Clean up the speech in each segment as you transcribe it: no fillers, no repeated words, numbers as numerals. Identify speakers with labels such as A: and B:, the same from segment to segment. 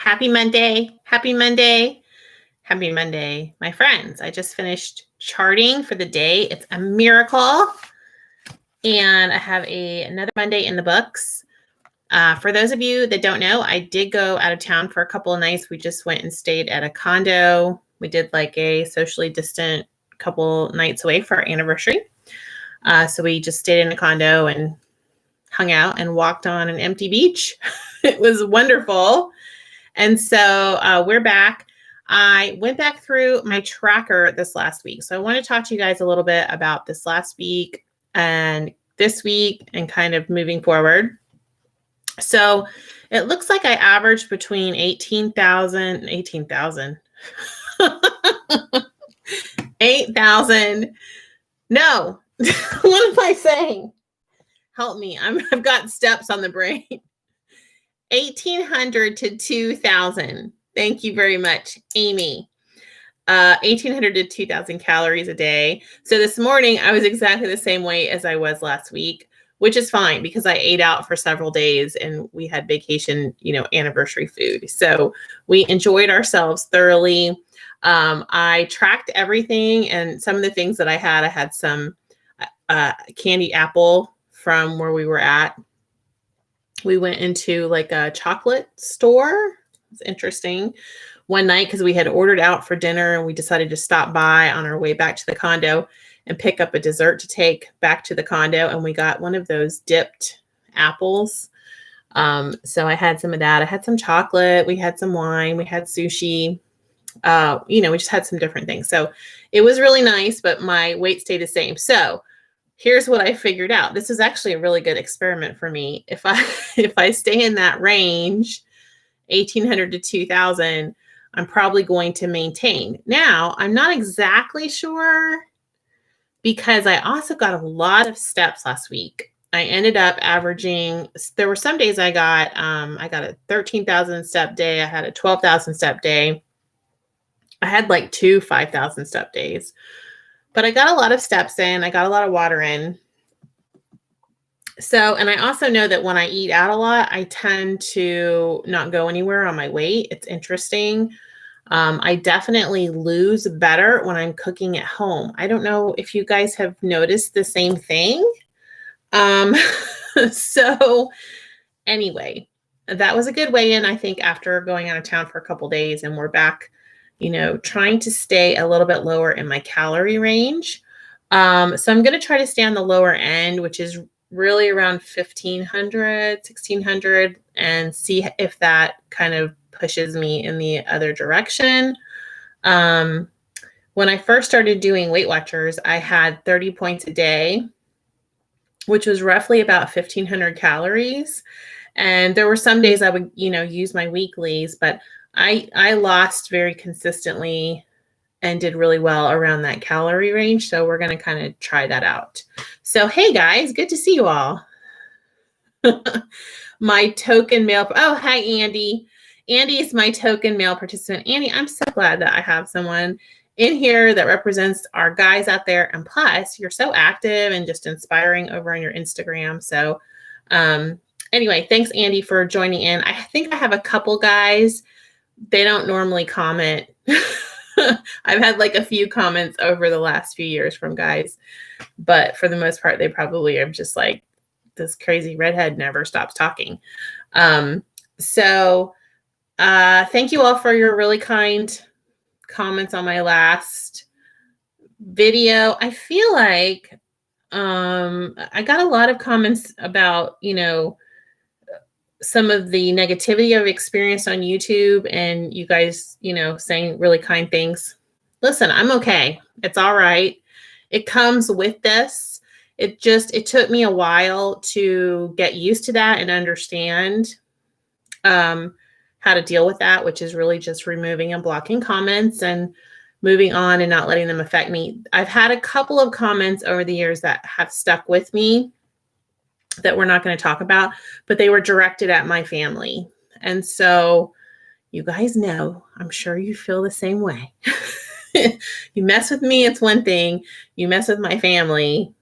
A: Happy Monday. Happy Monday. Happy Monday, my friends. I just finished charting for the day. It's a miracle. And I have another Monday in the books. For those of you that don't know, I did go out of town for a couple of nights. We just went and stayed at a condo. We did like a socially distant couple nights away for our anniversary. So we just stayed in a condo and hung out and walked on an empty beach. It was wonderful. And so we're back. I went back through my tracker this last week. So I want to talk to you guys a little bit about this last week and this week and kind of moving forward. So it looks like I averaged between 18,000. No, what am I saying? Help me. I've got steps on the brain. 1,800 to 2,000. Thank you very much, Amy. 1,800 to 2,000 calories a day. So this morning, I was exactly the same way as I was last week, which is fine because I ate out for several days and we had vacation, anniversary food. So we enjoyed ourselves thoroughly. I tracked everything, and some of the things that I had some candy apple from where we were at. We went into like a chocolate store. It's interesting. One night because we had ordered out for dinner and we decided to stop by on our way back to the condo and pick up a dessert to take back to the condo. And we got one of those dipped apples. So I had some of that. I had some chocolate. We had some wine. We had sushi. We just had some different things. So it was really nice, but my weight stayed the same. So here's what I figured out. This is actually a really good experiment for me. If I stay in that range, 1,800 to 2,000, I'm probably going to maintain. Now, I'm not exactly sure because I also got a lot of steps last week. I ended up averaging, there were some days I got a 13,000 step day. I had a 12,000 step day. I had like 2 5,000 step days. But I got a lot of steps in. I got a lot of water in. So, and I also know that when I eat out a lot, I tend to not go anywhere on my weight. It's interesting. I definitely lose better when I'm cooking at home. I don't know if you guys have noticed the same thing. So anyway, that was a good weigh-in, I think, after going out of town for a couple days, and we're back, trying to stay a little bit lower in my calorie range. So I'm going to try to stay on the lower end, which is really around 1,500, 1,600, and see if that kind of pushes me in the other direction. When I first started doing Weight Watchers, I had 30 points a day, which was roughly about 1,500 calories. And there were some days I would, use my weeklies, but I lost very consistently and did really well around that calorie range. So we're going to kind of try that out. So, hey guys, good to see you all. My token male. Oh, hi, Andy. Andy is my token male participant. Andy, I'm so glad that I have someone in here that represents our guys out there. And plus, you're so active and just inspiring over on your Instagram. So anyway, thanks, Andy, for joining in. I think I have a couple guys. They don't normally comment. I've had like a few comments over the last few years from guys, but for the most part, they probably are just like, this crazy redhead never stops talking. So thank you all for your really kind comments on my last video. I feel like I got a lot of comments about, some of the negativity I've experienced on YouTube, and you guys, saying really kind things. Listen, I'm okay. It's all right. It comes with this. It took me a while to get used to that and understand how to deal with that, which is really just removing and blocking comments and moving on and not letting them affect me. I've had a couple of comments over the years that have stuck with me that we're not going to talk about, but they were directed at my family. And so you guys know, I'm sure you feel the same way. You mess with me, it's one thing. You mess with my family,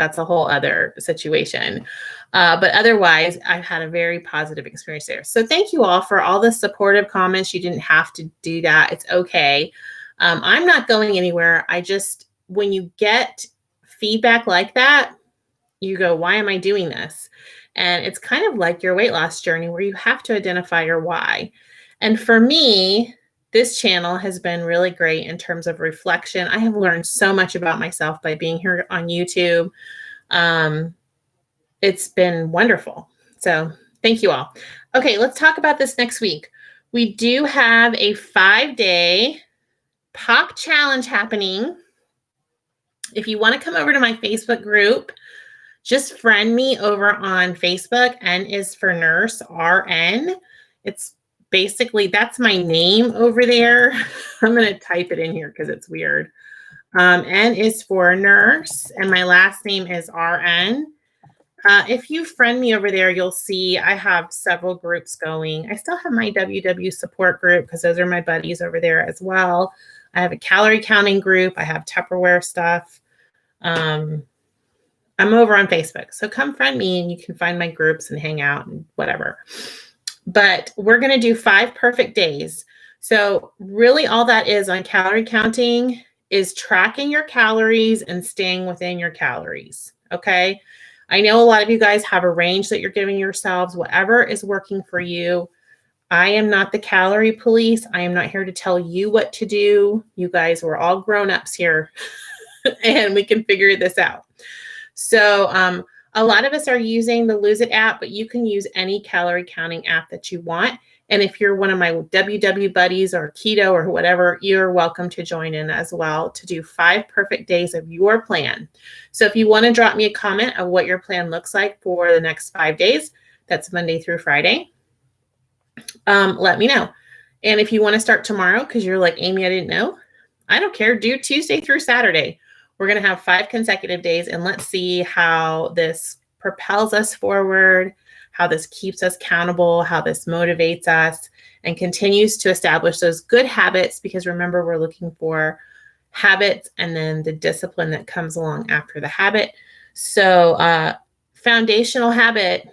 A: that's a whole other situation. But otherwise, I've had a very positive experience there. So thank you all for all the supportive comments. You didn't have to do that. It's okay. I'm not going anywhere. When you get feedback like that, you go, why am I doing this? And it's kind of like your weight loss journey where you have to identify your why. And for me, this channel has been really great in terms of reflection. I have learned so much about myself by being here on YouTube. It's been wonderful. So thank you all. Okay, let's talk about this next week. We do have a 5-day POC challenge happening. If you want to come over to my Facebook group, just friend me over on Facebook. N is for nurse, RN. It's basically, that's my name over there. I'm going to type it in here because it's weird. N is for nurse, and my last name is RN. If you friend me over there, you'll see I have several groups going. I still have my WW support group because those are my buddies over there as well. I have a calorie counting group. I have Tupperware stuff. I'm over on Facebook. So come friend me and you can find my groups and hang out and whatever. But we're going to do 5 perfect days. So really all that is on calorie counting is tracking your calories and staying within your calories. Okay. I know a lot of you guys have a range that you're giving yourselves, whatever is working for you. I am not the calorie police. I am not here to tell you what to do. You guys, we're all grown-ups here and we can figure this out. So a lot of us are using the Lose It app, but you can use any calorie counting app that you want. And if you're one of my WW buddies or keto or whatever, you're welcome to join in as well to do 5 perfect days of your plan. So if you want to drop me a comment of what your plan looks like for the next 5 days, that's Monday through Friday, let me know. And if you want to start tomorrow because you're like, Amy, I didn't know, I don't care. Do Tuesday through Saturday. We're going to have 5 consecutive days, and let's see how this propels us forward, how this keeps us accountable, how this motivates us and continues to establish those good habits, because remember, we're looking for habits and then the discipline that comes along after the habit. So foundational habit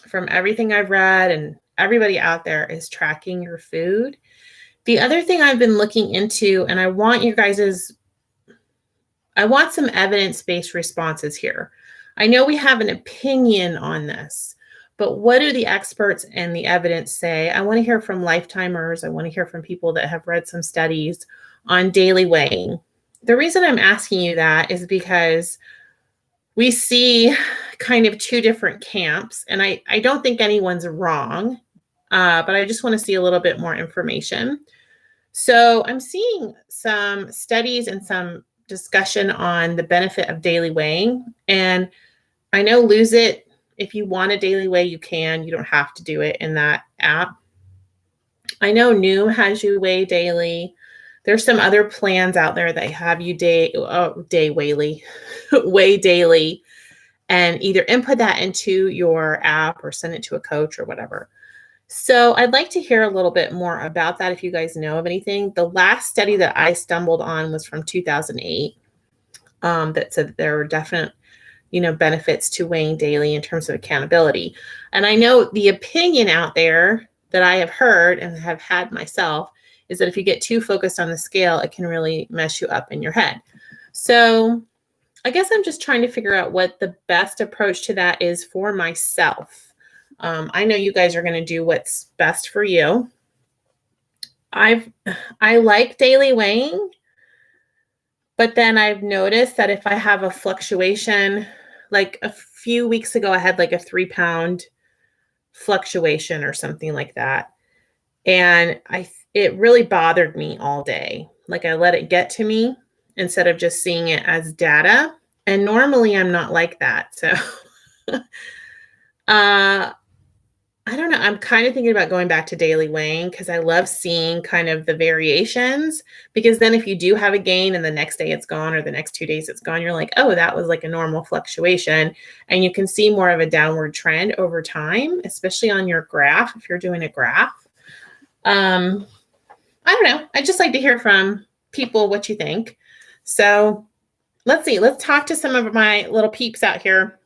A: from everything I've read and everybody out there is tracking your food. The other thing I've been looking into, and I want some evidence-based responses here. I know we have an opinion on this, but what do the experts and the evidence say? I want to hear from lifetimers. I want to hear from people that have read some studies on daily weighing. The reason I'm asking you that is because we see kind of 2 different camps, and I don't think anyone's wrong, but I just want to see a little bit more information. So I'm seeing some studies and some discussion on the benefit of daily weighing. And I know Lose It, if you want a daily weigh, you can. You don't have to do it in that app. I know Noom has you weigh daily. There's some other plans out there that have you weigh daily, and either input that into your app or send it to a coach or whatever. So I'd like to hear a little bit more about that if you guys know of anything. The last study that I stumbled on was from 2008 that said that there were definite, benefits to weighing daily in terms of accountability. And I know the opinion out there that I have heard and have had myself is that if you get too focused on the scale, it can really mess you up in your head. So I guess I'm just trying to figure out what the best approach to that is for myself. I know you guys are going to do what's best for you. I like daily weighing, but then I've noticed that if I have a fluctuation, like a few weeks ago, I had like a 3-pound fluctuation or something like that. And it really bothered me all day. Like I let it get to me instead of just seeing it as data. And normally I'm not like that. So I don't know. I'm kind of thinking about going back to daily weighing because I love seeing kind of the variations, because then if you do have a gain and the next day it's gone or the next 2 days it's gone, you're like, oh, that was like a normal fluctuation. And you can see more of a downward trend over time, especially on your graph, if you're doing a graph. I don't know. I just like to hear from people what you think. So Let's see. Let's talk to some of my little peeps out here.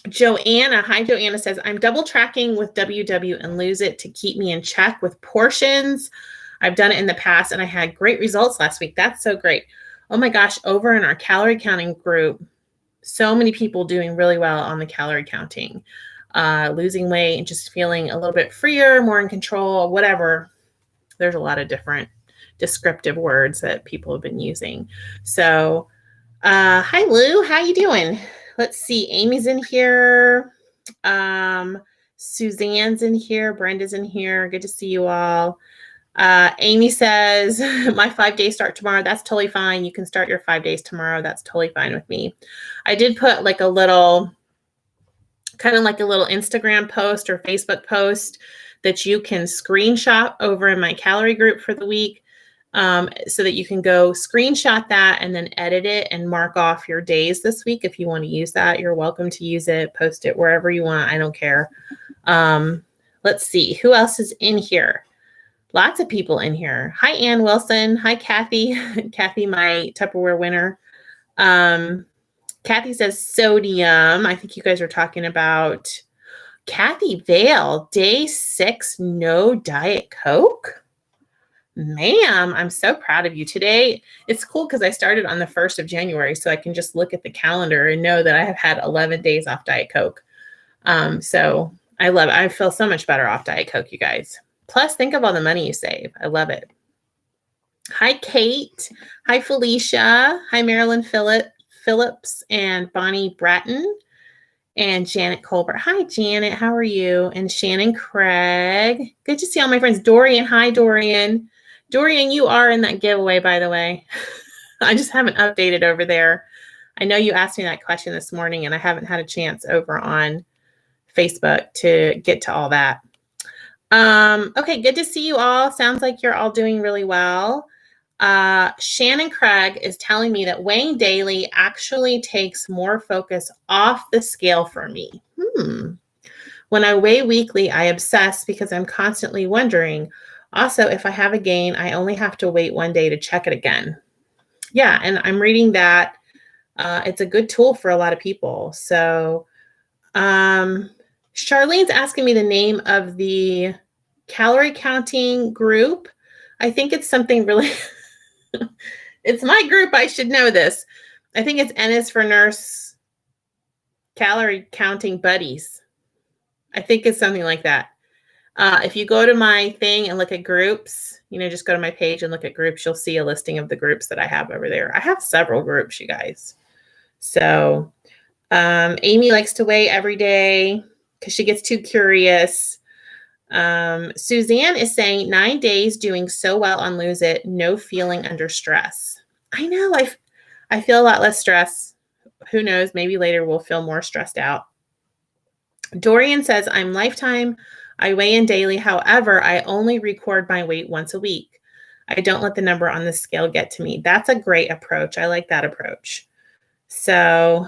A: Joanna, hi Joanna, says, I'm double tracking with WW and Lose It to keep me in check with portions. I've done it in the past and I had great results last week. That's so great. Oh my gosh, over in our calorie counting group, so many people doing really well on the calorie counting, losing weight and just feeling a little bit freer, more in control, whatever. There's a lot of different descriptive words that people have been using. So, hi Lou, how you doing? Let's see. Amy's in here. Suzanne's in here. Brenda's in here. Good to see you all. Amy says, my 5 days start tomorrow. That's totally fine. You can start your 5 days tomorrow. That's totally fine with me. I did put like a little, kind of like a little Instagram post or Facebook post that you can screenshot over in my calorie group for the week. So that you can go screenshot that and then edit it and mark off your days this week. If you want to use that, you're welcome to use it, post it wherever you want. I don't care. Let's see. Who else is in here? Lots of people in here. Hi, Ann Wilson. Hi, Kathy. Kathy, my Tupperware winner. Kathy says sodium. I think you guys are talking about Kathy Vale, day 6, no Diet Coke. Ma'am, I'm so proud of you today. It's cool because I started on the 1st of January, so I can just look at the calendar and know that I have had 11 days off Diet Coke. So I love it. I feel so much better off Diet Coke, you guys. Plus, think of all the money you save. I love it. Hi, Kate. Hi, Felicia. Hi, Marilyn Phillips and Bonnie Bratton and Janet Colbert. Hi, Janet. How are you? And Shannon Craig. Good to see all my friends. Dorian. Hi, Dorian. Dorian, you are in that giveaway, by the way. I just haven't updated over there. I know you asked me that question this morning, and I haven't had a chance over on Facebook to get to all that. Okay, good to see you all. Sounds like you're all doing really well. Shannon Craig is telling me that weighing daily actually takes more focus off the scale for me. When I weigh weekly, I obsess because I'm constantly wondering. Also, if I have a gain, I only have to wait 1 day to check it again. Yeah, and I'm reading that. It's a good tool for a lot of people. So Charlene's asking me the name of the calorie counting group. I think it's something really, it's my group. I should know this. I think it's N is for Nurse Calorie Counting Buddies. I think it's something like that. If you go to my thing and look at groups, just go to my page and look at groups, you'll see a listing of the groups that I have over there. I have several groups, you guys. So Amy likes to weigh every day because she gets too curious. Suzanne is saying 9 days doing so well on Lose It, no feeling under stress. I know, I feel a lot less stress. Who knows, maybe later we'll feel more stressed out. Dorian says, I'm lifetime. I weigh in daily. However, I only record my weight once a week. I don't let the number on the scale get to me. That's a great approach. I like that approach. So,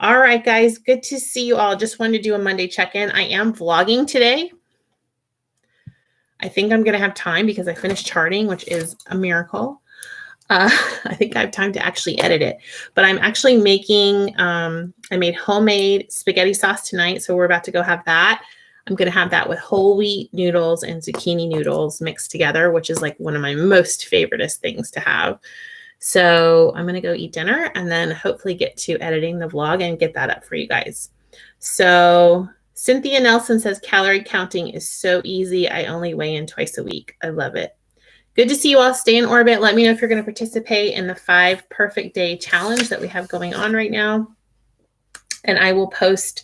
A: all right, guys, good to see you all. Just wanted to do a Monday check-in. I am vlogging today. I think I'm going to have time because I finished charting, which is a miracle. I think I have time to actually edit it. But I'm actually making, I made homemade spaghetti sauce tonight, so we're about to go have that. I'm going to have that with whole wheat noodles and zucchini noodles mixed together, which is like one of my most favoriteest things to have. So I'm going to go eat dinner and then hopefully get to editing the vlog and get that up for you guys. So Cynthia Nelson says, calorie counting is so easy. I only weigh in twice a week. I love it. Good to see you all. Stay in orbit. Let me know if you're going to participate in the 5 perfect day challenge that we have going on right now. And I will post,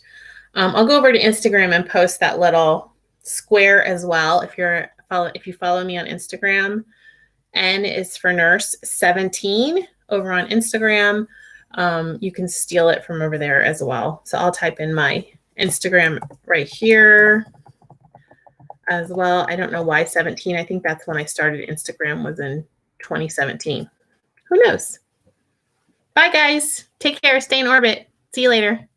A: I'll go over to Instagram and post that little square as well. If you follow me on Instagram, N is for Nurse 17 over on Instagram. You can steal it from over there as well. So I'll type in my Instagram right here as well. I don't know why 17. I think that's when I started Instagram, was in 2017. Who knows? Bye, guys. Take care. Stay in orbit. See you later.